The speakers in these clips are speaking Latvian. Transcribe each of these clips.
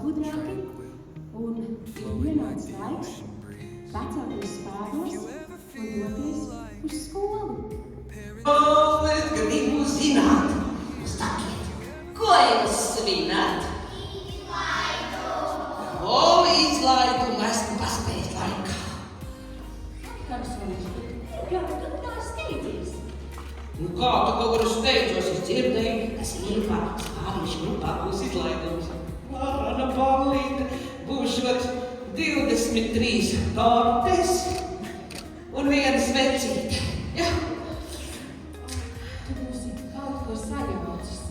gudrāki, un ir pienācis laiks pacelties spēdos un doties uz skolu. Es gribu zināt, sakiet, ko jūs svinat? Izlaidumu esmu paspējis laikā. Kāds solis? Jā, tu tā steidzies. Nu kā tu kaut kur steidzos, es dzirdēju, tas Ilvā spārīšu grupā būs izlaidums. Vārana ballīte, būšot 23 tortes un viena svecīte. Ja? Tu būsi kaut ko sajaucis.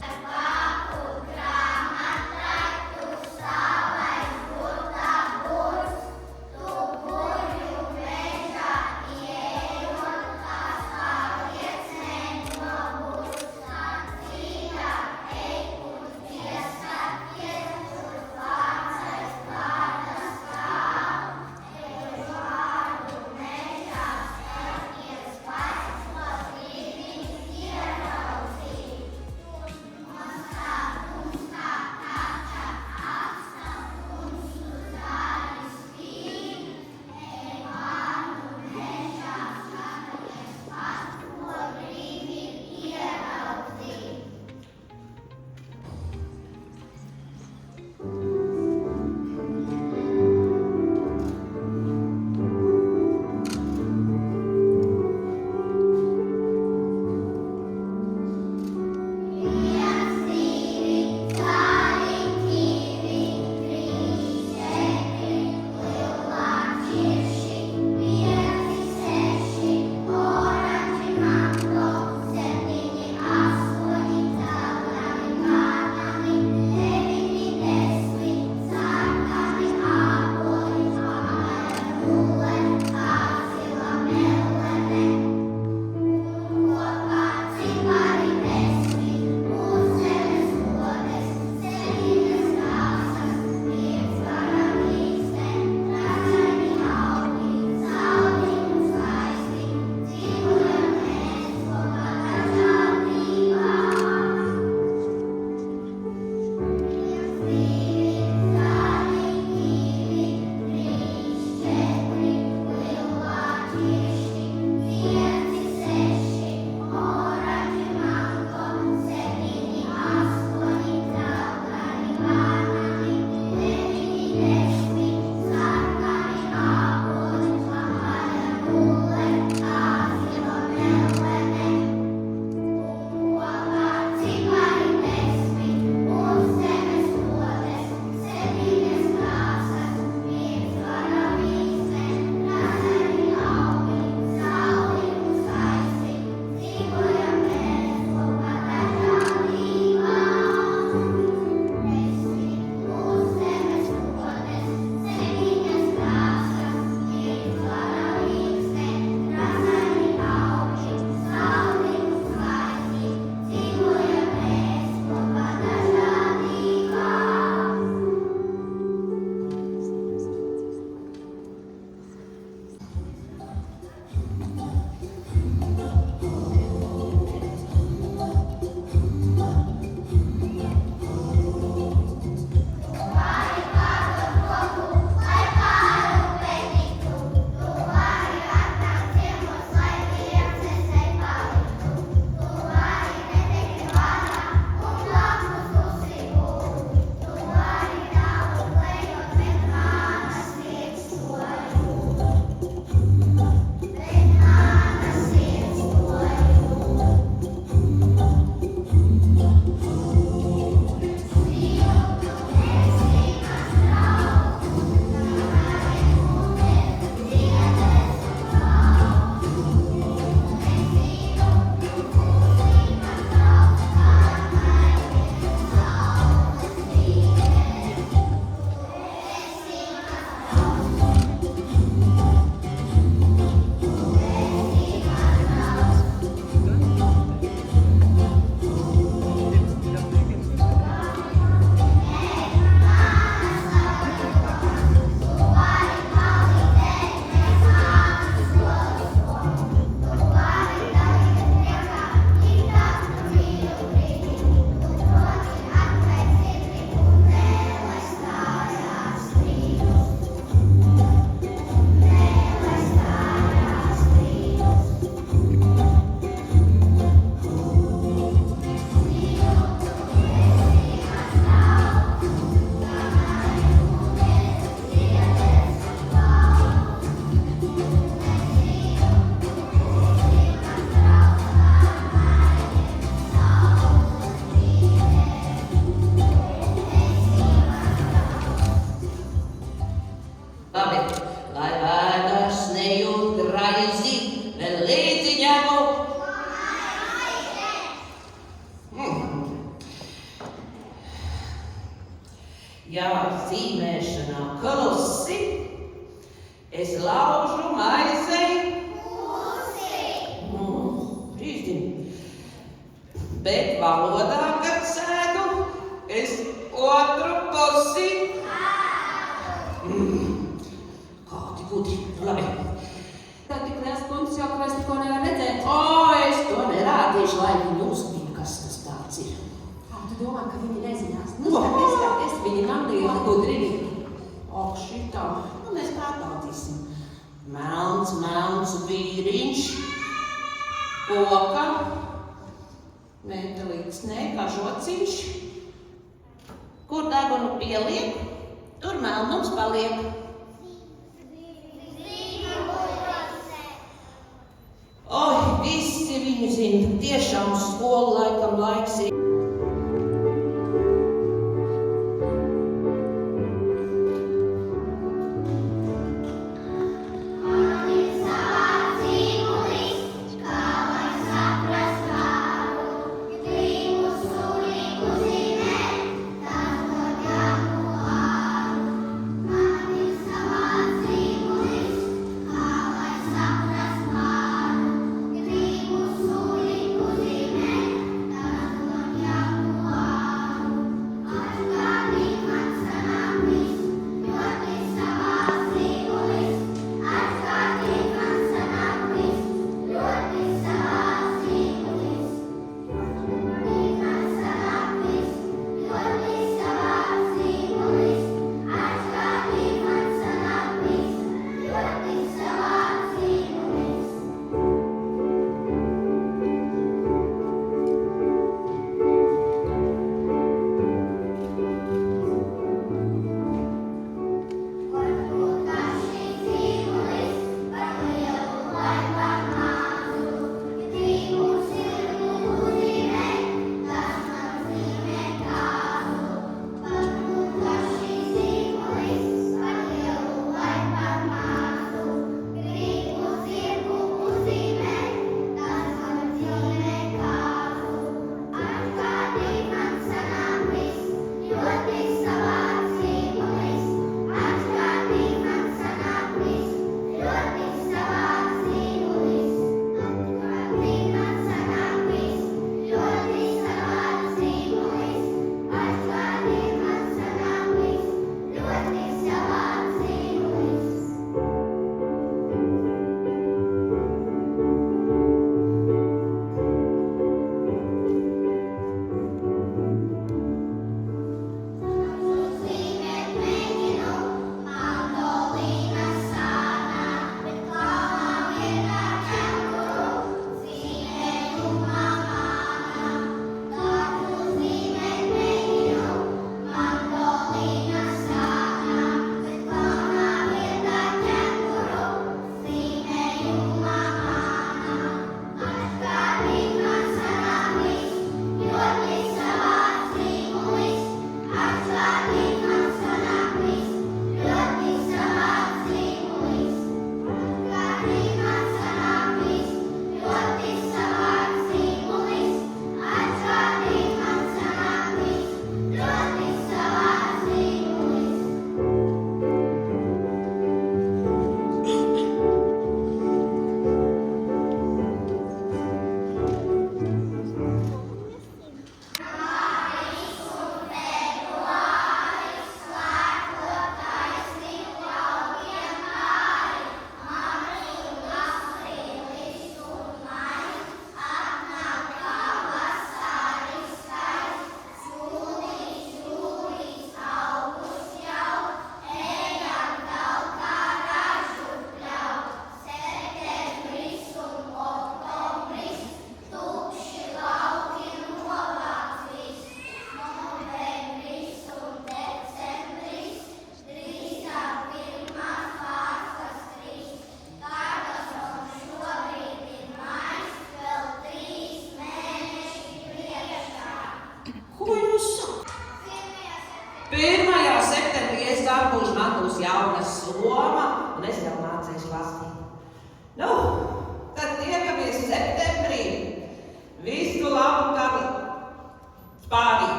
zīmēšanā klusi, es laužu maizei. Rīzdiņ. Bet valodā, kad sēdu, es otru pusi. Kādi gudri, labi. Tā tik liels punkts jau, ka es neko nevaru redzēt. Es to nerādīšu, lai viņi uzmanību, kas tas tāds ir. Kā tu domā, ka viņi nezinās? Nu, skaties, viņi nav liela gudrība. Ak, šitā. Nu, mēs pārbaudīsim. Melns vīriņš. Koka. Metelīts, kā žociņš. Kur degunu pieliek, tur melnums paliek. Visi viņu zina, tiešām uz skolu laikam laiks ir.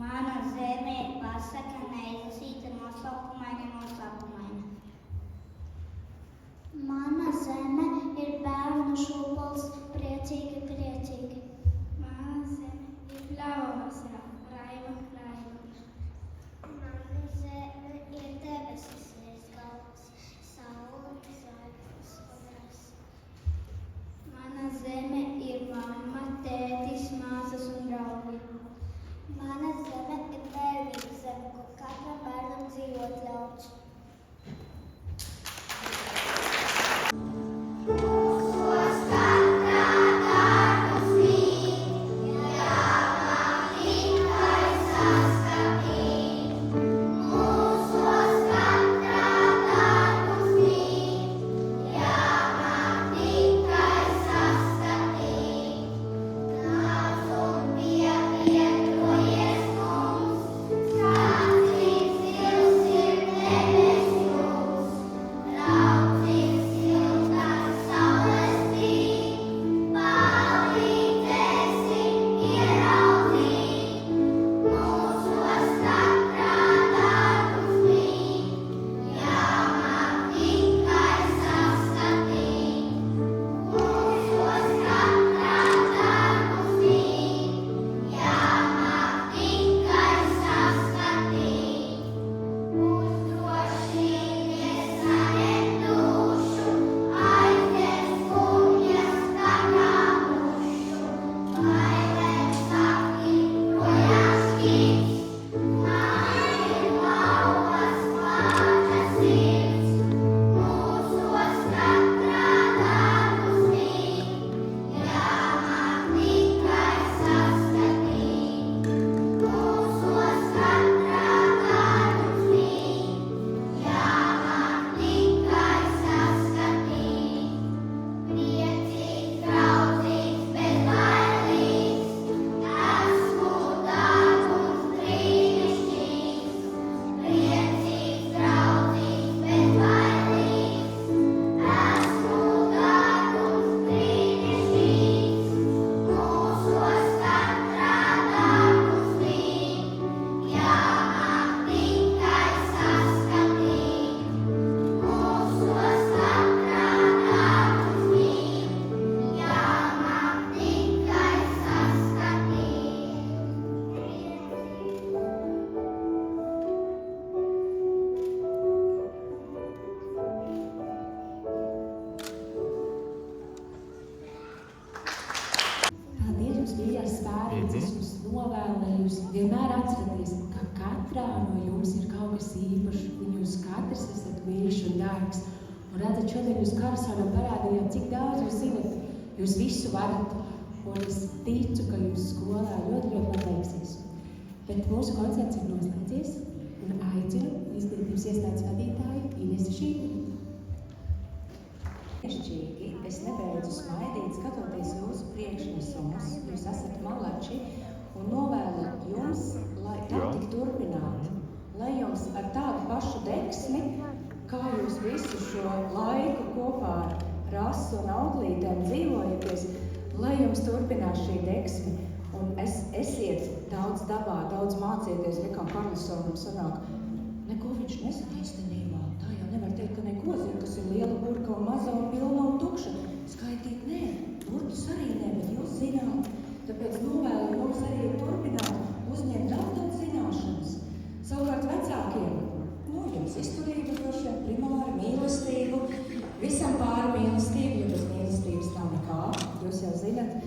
Mana zeme ir pasaka neizlasīta noslēpumaina. Mana zeme ir bērnu šūpols, priecīgi. Mana zeme ir pļava vasarā, raiva. Mana zeme ir debesis, virs galvas, saule, zvaigznes un rasa. Mana zeme ir mamma, tētis, māsas un draugi. Mana zeme ir mērīga zeme, kur katram bērnam dzīvot ļauts. Vienmēr atceraties, ka katrā no jums ir kaut kas īpašs, un jūs katrs esat mīļš un dārgs. Un redzat, šodien jūs Karlsonam parādījāt, cik daudz jūs zinat, jūs visu varat, un es ticu, ka jūs skolā ļoti pateiksies. Bet mūsu koncerts ir noslēdzies, un aicinu izglītības iestādes vadītāju Inesu Šīperi. Es nebeidzu smaidīt, skatoties jūsu priekšnesumus, jūs esat malači, un novēlu jums, lai tā tik turpinātu, lai jums ar tādu pašu deksmi, kā jūs visu šo laiku kopā ar rasu un auklītēm dzīvojaties, lai jums turpinās šī deksmi, un esiet daudz dabā, daudz mācieties, kā Karlsonam sanāk. Neko viņš nezina īstenībā, tā jau nevar teikt, ka neko zina, kas ir liela burka un maza un pilna un tukša. Skaitīt nē, burtus arī nē, bet jūs zināt. Tāpēc novēlu mums arī turpināt uzņemt daudz zināšanas. Savukārt vecākiem, jums izturību droši vien primāri, mīlestību, visam pāri mīlestību, jo bez mīlestības nav nekā, jūs jau zinat.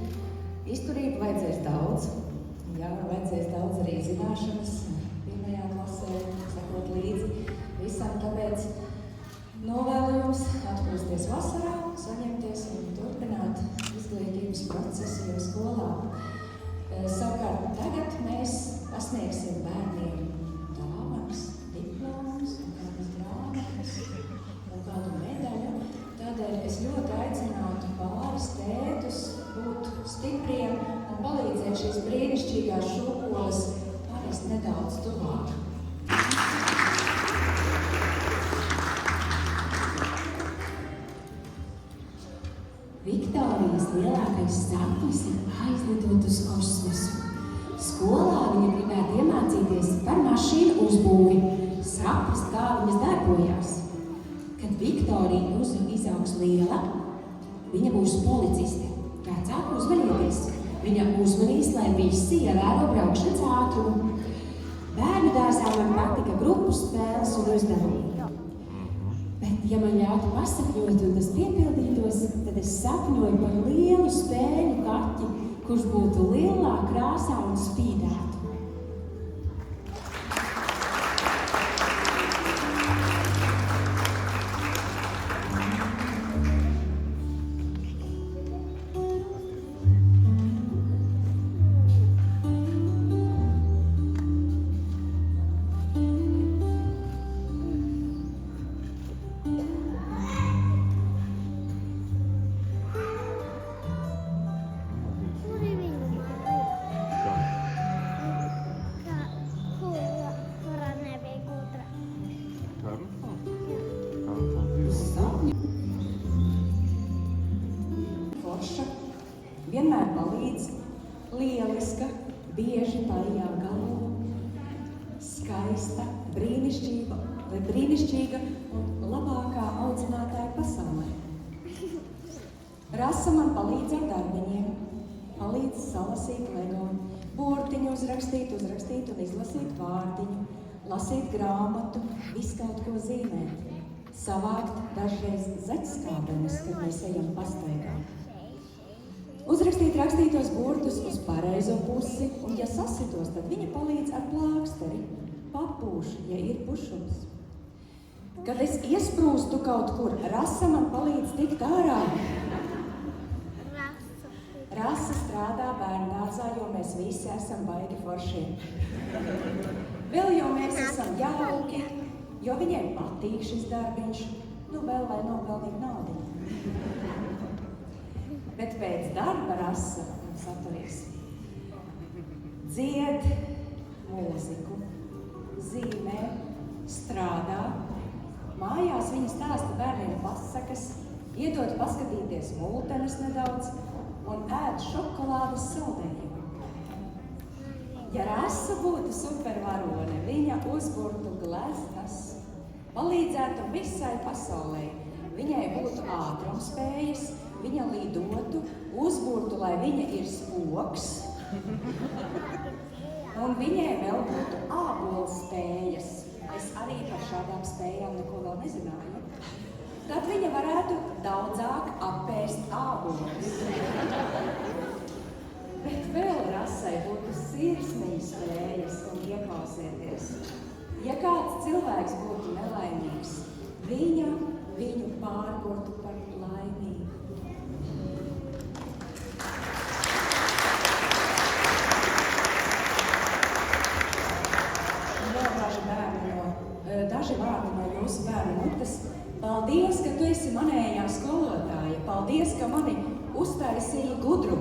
Izturību vajadzēs daudz, vajadzēs daudz arī zināšanas, pirmajā klasē, sekot līdzi visam, tāpēc novēlu jums atpūsties vasarā, saņemties un turpināt izglītības procesu jau skolā. Savukārt tagad mēs pasniegsim bērniem dāvanas, diplomas un kādas grāmatas un kādu medaļu. Tādēļ es ļoti aicinātu pāris tētus būt stipriem un palīdzēt šīs brīnišķīgās šūpoles pārist nedaudz tuvāk. Viktorijas lielākais sapnis ir aizlidot uz kosmosu. Skolā viņa gribētu iemācīties mašīnu uzbūvi, saprast, kā viņas darbojās. Kad Viktorija izaugs liela, viņa būs policiste, vecāku uzmanīties. Viņa uzmanīs, lai visi ievēro braukšanas ātrumu. Bērnu dārzā man patika grupu spēles un uzdevumi. Bet, ja man ļautu pasapņot un tas piepildītos, tad es sapņoju par lielu spēļu kaķi, kurš būtu lielā krāsā un spīdētu. Vienmēr palīdz, lieliska, bieži parijā galva, skaista, brīnišķīga un labākā audzinātāja pasaulē. Rasa man palīdz ar darbiņiem, palīdz salasīt lego, burtiņu uzrakstīt un izlasīt vārdiņu, lasīt grāmatu, visu kaut ko zīmēt, savākt dažreiz zaķskābenes, kad mēs ejam pastaigā. Uzrakstīt rakstītos burtus uz pareizo pusi, un ja sasitos, tad viņa palīdz ar plāksteri, papūš, ja ir pušums. Kad es iesprūstu kaut kur, Rasa man palīdz tikt ārā. Rasa strādā bērndārzā, jo mēs visi esam baigi forši. Vēl jau mēs esam jauki, jo viņai patīk šis darbiņš, vēl lai nopelnīt naudiņu. Bet pēc darba Rasa saturies. Dzied mūziku, zīmē, strādā. Mājās viņa stāsta bērniem pasakas, iedod paskatīties multenes nedaudz un ēd šokolādes saldējumu. Ja Rasa būtu supervarone, viņa uzburtu gleznas, palīdzētu visai pasaulē. Viņai būtu ātrumspējas, viņa lidotu, uzburtu, lai viņa ir spoks, un viņai vēl būtu ābolu spējas. Es arī par šādām spējām neko vēl nezināju. Tad viņa varētu daudzāk apēst ābolus. Bet vēl Rasai būtu sirsniņu spējas un ieklausieties. Ja kāds cilvēks būtu nelaimīgs, viņa viņu pārburtu par laimīgu. Daži vārdi no jūsu bērnu mutes. Paldies, ka tu esi manējā skolotāja. Paldies, ka mani uztaisīja gudru,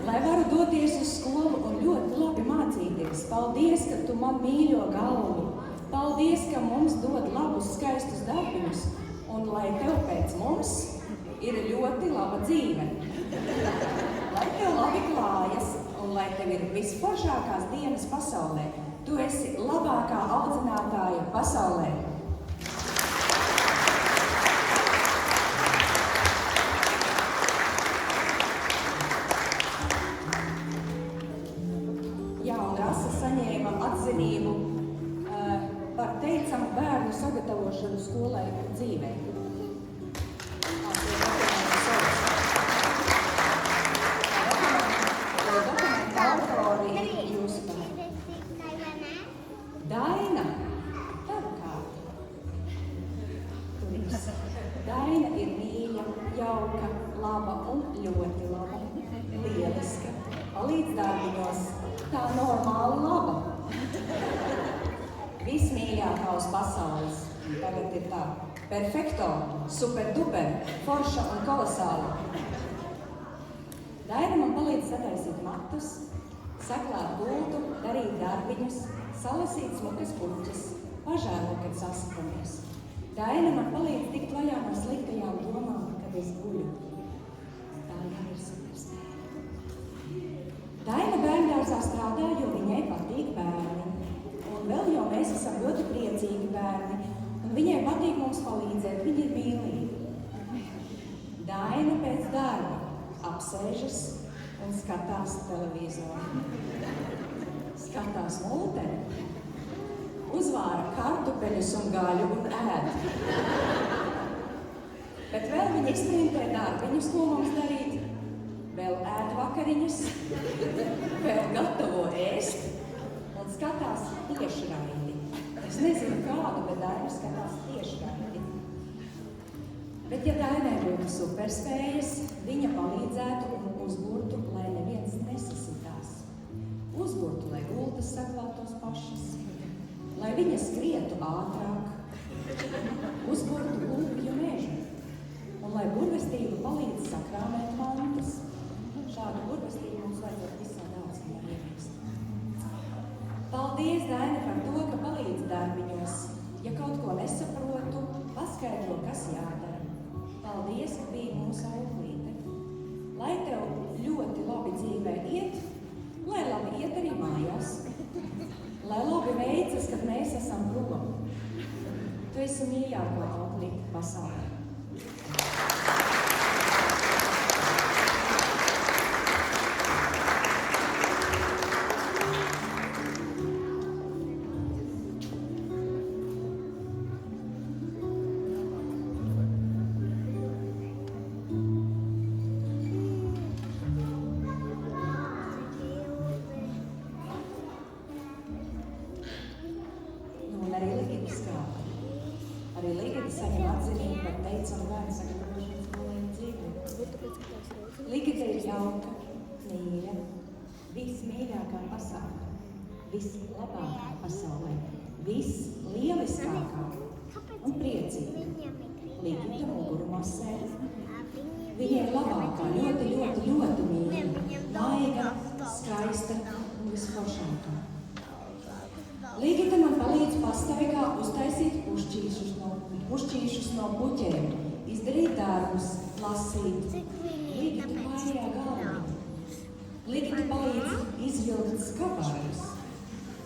lai varu doties uz skolu un ļoti labi mācīties. Paldies, ka tu man mīļo galvu. Paldies, ka mums dod labus, skaistus darbiņus. Un lai tev pēc mums ir ļoti laba dzīve. Lai tev labi klājas un lai tev ir visforšākās dienas pasaulē. Tu esi labākā audzinātāja pasaulē. Jā, un Rasa saņēma atzinību par teicamu bērnu sagatavošanu skolai un dzīvei. Daina, tava kārta. Daina ir mīļa, jauka, laba un ļoti laba. Lieliska, palīdz darbiņos, tā normāli laba. Vismīļākā uz pasaules. Tagad ir tā. Perfekto, superduper, forša un kolosāla. Daina man palīdz sataisīt matus, saklāt gultu, darīt darbiņus, salasīt smukas puķes, pažēlo, kad sasakamies. Daina man palīdz tikt vaļā no sliktajām domām, kad es guļu. Tā jau ir superspēja. Daina bērndārzā strādā, jo viņai patīk bērni. skatās televizoru, skatās multeni, uzvāra kartupeļus un gaļu un ēd. Bet vēl viņi izprintē darbiņus, ko mums darīt. Vēl ēd vakariņas, vēl gatavo ēst un skatās tiešraidi. Es nezinu kādu, bet Daina skatās tiešraidi. Bet ja Dainai būtu superspējas, viņa palīdzētu un uzburtu, lai neviens nesasitās. Uzburtu, lai gultas saklātos pašas, lai viņa skrietu ātrāk, uzburtu gulpju mežu, un lai burvestība palīdz sakrāmēt mantas. Šādu burvestību mums vajadzētu visā daudzumā ieviest. Paldies, Daina, par to, ka palīdz darbiņos. Ja kaut ko nesaprotu, paskaidro, kas jādara. Paldies, ka biji mūsu auklīte. Lai tev ļoti labi dzīvē iet, lai labi iet arī mājās. Lai labi veicas, kad mēs esam prom. Tu esi mīļākā auklīte pasaulē. Arī Ligita saņem atzinību par teicamu bērnu sagatavošanas skolēnu dzīvi. Ligita ir jauka, mīļa, vismīļākā pasaulē, vislabākā pasaulē, vislieliskākā un priecīga. Ligita muguru masē. Viņa ir labākā, ļoti, ļoti, ļoti mīļa, maiga, skaista un visforšākā. Ligita man palīdz pastaigā uztaisīt pušķīšus no puķiem, izdarīt darbus, lasīt. Ligita vairā galviņu. Ligita palīdz izvilkt skabārus,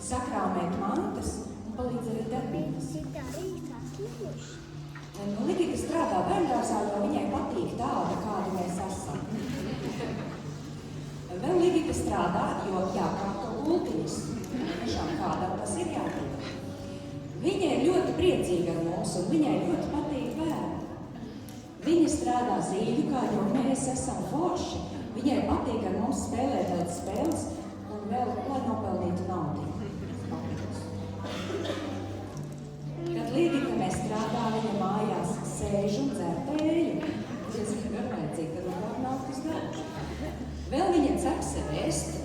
sakrāmēt mantas un palīdz arī darbības. Ligita strādā bērndārzā, jo viņai patīk tāda, kāda mēs esam. Vēl Ligita strādā, jo jākārto gultiņas. Tiešām kādam tas ir jātīk. Viņa ir ļoti priecīga ar mums, un viņai ļoti patīk bērni. Viņa strādā zīļukā, jo mēs esam forši. Viņai patīk ar mums spēlēt daudz spēles, un vēl, lai nopelnītu naudu. Kad Ligita mēs strādā, viņa mājās sēž un dzer tēju. Es ir garlaicīgi, kad un var nākt uz darbu. Vēl viņa cep sev ēst,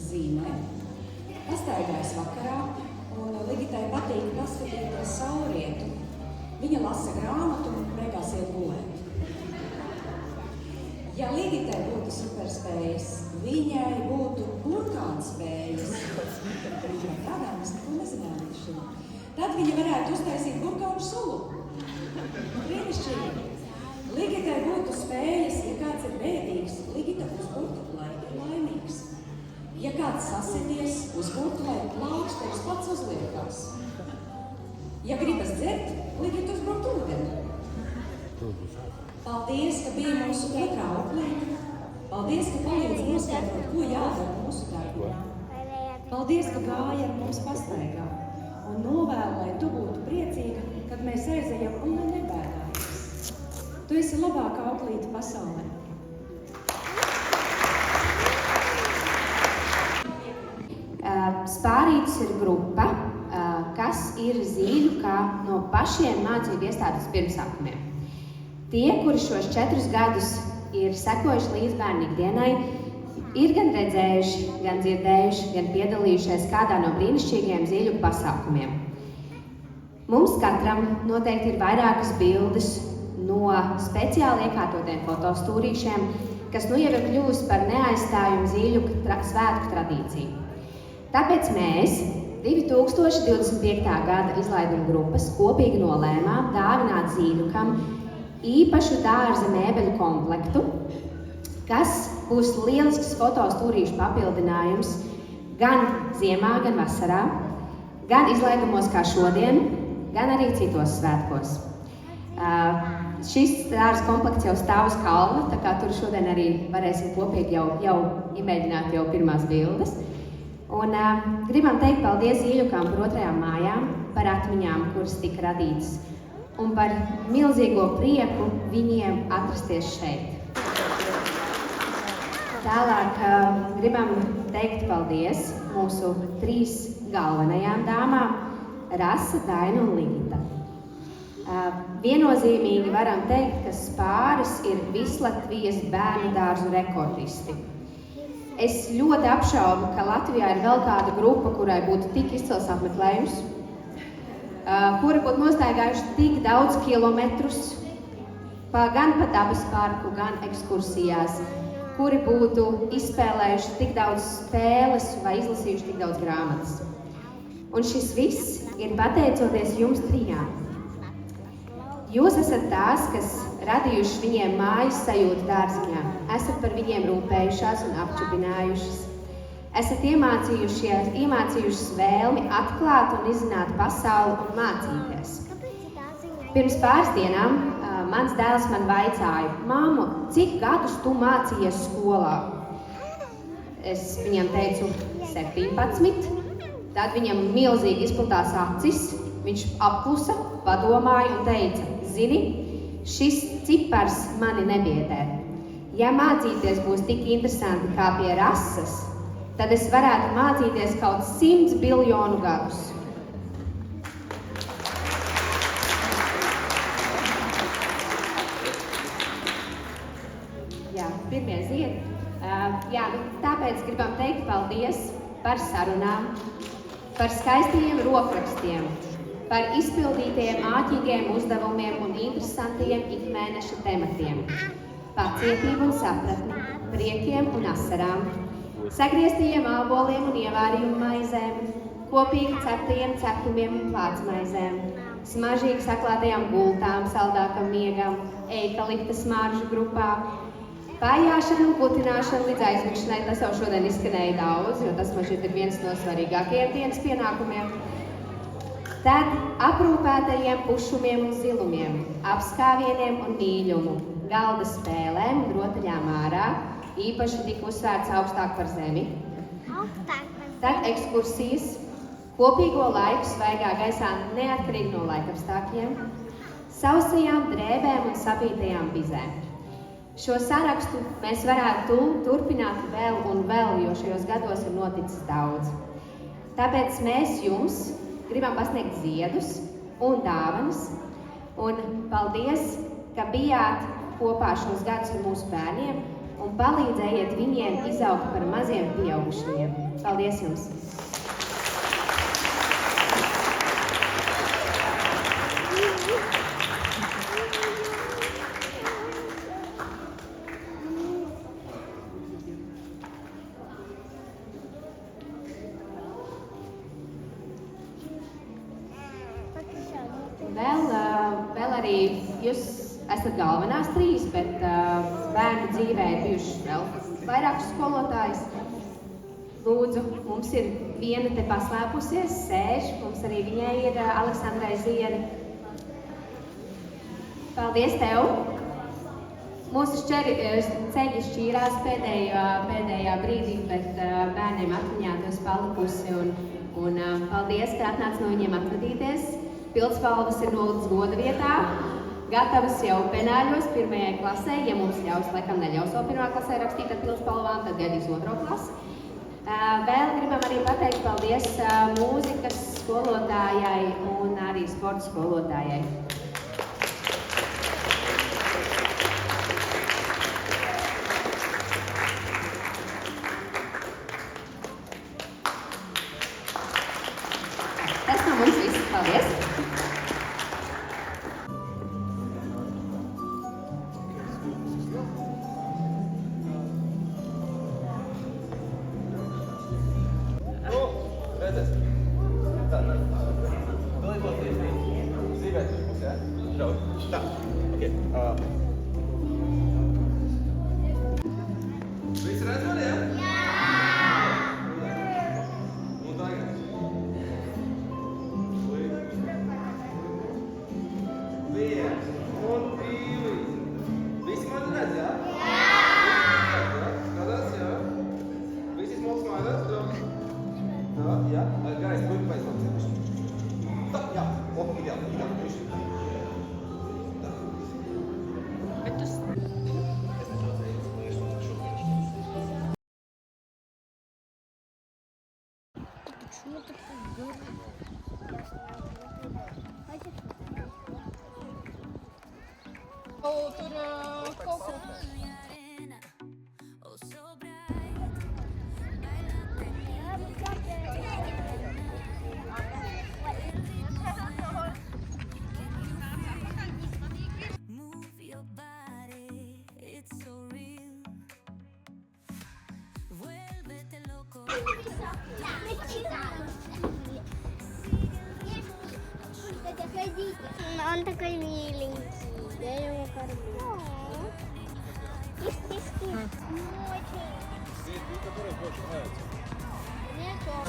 zīmē, pastaigājas vakarā, un Ligitai patīk paskatīties saulrietu. Viņa lasa grāmatu un beigās iet gulēt. Ja Ligitai būtu superspējas, viņai būtu burkānu spējas. Tādā mēs neko nezinām līdz šim. Tad viņa varētu uztaisīt burkānu sulu. Brīnišķīgi. Ligitai būtu spējas, ja kāds ir bēdīgs, Ligita uzburtu, lai ir laimīgs. Ja kāds sasities, uzburtu, lai plāksteris pats uzliekās. Ja gribas dzert, Ligita uzburtu ūdeni. Paldies, ka bija mūsu otrā auklīte. Paldies, ka palīdz noskaidrot, ko jādara mūsu darbā. Paldies, ka gāja ar mums pastaigā. Un novēlu, lai tu būtu priecīga, kad mēs aizejam un nebēdājies. Tu esi labākā auklīte pasaulē. Spārītis ir grupa, kas ir zīļu kā no pašiem mācību iestādes pirmsākumiem. Tie, kuri šos 4 gadus ir sekojuši līdz bērnu ikdienai, ir gan redzējuši, gan dzirdējuši, gan piedalījušies kādā no brīnišķīgiem zīļu pasākumiem. Mums katram noteikti ir vairākas bildes no speciāli iekārtotiem fotostūrīšiem, kas nu jau ir kļuvusi par neaizstājumu zīļu svētku tradīciju. Tāpēc mēs 2025. gada izlaiduma grupas kopīgi nolēmām dāvināt zīļukam īpašu dārza mēbeļu komplektu, kas būs lielisks fotostūrīšu papildinājums gan ziemā, gan vasarā, gan izlaidumos kā šodien, gan arī citos svētkos. Šis dārza komplekts jau stāv uz kalna, tā kā tur šodien arī varēsim kopīgi jau imēģināt jau pirmās bildes. Un gribam teikt paldies Zīļukām par 2. mājām, par atmiņām, kuras tika radītas, un par milzīgo prieku viņiem atrasties šeit. Tālāk gribam teikt paldies mūsu 3 galvenajām dāmām – Rasa, Daina un Ligita. Viennozīmīgi varam teikt, ka Spāris ir Vislatvijas bērnu dārzu rekordisti. Es ļoti apšaubu, ka Latvijā ir vēl kāda grupa, kurai būtu tik izcils apmeklējums, kuri būtu nostaigājuši tik daudz kilometrus gan pa dabas parku, gan ekskursijās, kuri būtu izspēlējuši tik daudz spēles vai izlasījuši tik daudz grāmatas. Un šis viss ir pateicoties jums 3. Jūs esat tās, kas radījuši viņiem mājas sajūtu dārziņā, esat par viņiem rūpējušās un apčubinājušas. Esat iemācījušas vēlmi atklāt un izzināt pasauli un mācīties. Pirms pāris dienām mans dēls man vaicāja: "Māmu, cik gadus tu mācījies skolā?" Es viņam teicu 17. Tad viņam milzīgi izplatās acis, viņš apklusa, padomāja un teica: "Zini, šis cipars mani nebiedē. Ja mācīties būs tik interesanti kā pie Rasas, tad es varētu mācīties kaut 100 biljonu gadus." Jā, pirmie ziedi. Tāpēc gribam teikt paldies par sarunām, par skaistajiem rokrakstiem, par izpildītajiem āķīgiem uzdevumiem un interesantiem ikmēneša tematiem, pacietību un sapratni, priekiem un asarām, sagrieztajiem āboliem un ievārījumu maizēm, kopīgi ceptajiem cepumiem un plātsmaizēm, smaržīgi saklātajām gultām, saldākam miegam, eikalipta smaržu grupā, pājāšana un kutināšana līdz aizmigšanai. Tas jau šodien izskanēja daudz, jo tas man šķiet ir viens no svarīgākajiem dienas pienākumiem. Tad aprūpētajiem pušumiem un zilumiem, apskāvieniem un mīļumu, galda spēlēm un rotaļām ārā, īpaši tika uzsvērts augstāk par zemi. Tad ekskursijas, kopīgo laiku svaigā gaisā neatkarīgi no laikapstākļiem, sausajām drēbēm un sabītajām bizēm. Šo sarakstu mēs varētu turpināt vēl un vēl, jo šajos gados ir noticis daudz. Tāpēc mēs jums gribam pasniegt ziedus un dāvanas, un paldies, ka bijāt kopā šos gadus ar mūsu bērniem un palīdzējiet viņiem izaugt par maziem pieaugušajiem. Paldies jums! Vēl arī jūs esat galvenās 3, bet bērnu dzīvē ir bijušas vēl vairākas skolotājas. Lūdzu, mums ir viena te paslēpusies, sēž, mums arī viņai ir Aleksandrai ziedi. Paldies tev! Mūsu ceļi šķīrās pēdējā brīdī, bet bērniem atmiņā tu esi palikusi un paldies, ka atnāc no viņiem atvadīties. Pildspalvas ir nolūdz goda vietā, gatavas jau penāļos 1. klasē. Ja mums ļaus, laikam neļaus vēl 1. klasē rakstīt ar pildspalvām, tad gaidīs 2. klasi. Vēl gribam arī pateikt paldies mūzikas skolotājai un arī sporta skolotājai. Tas no mums viss. Paldies! Visi redz mani, ja? Un tagad? 1 un 2. Чому ти придумав? О, тут коко. Move your body, it's so real. Vuélvete loco. Он такой миленький. Я его кормлю. Кис-кис-кис. Очень. Свет, который больше нравится? Мне тоже.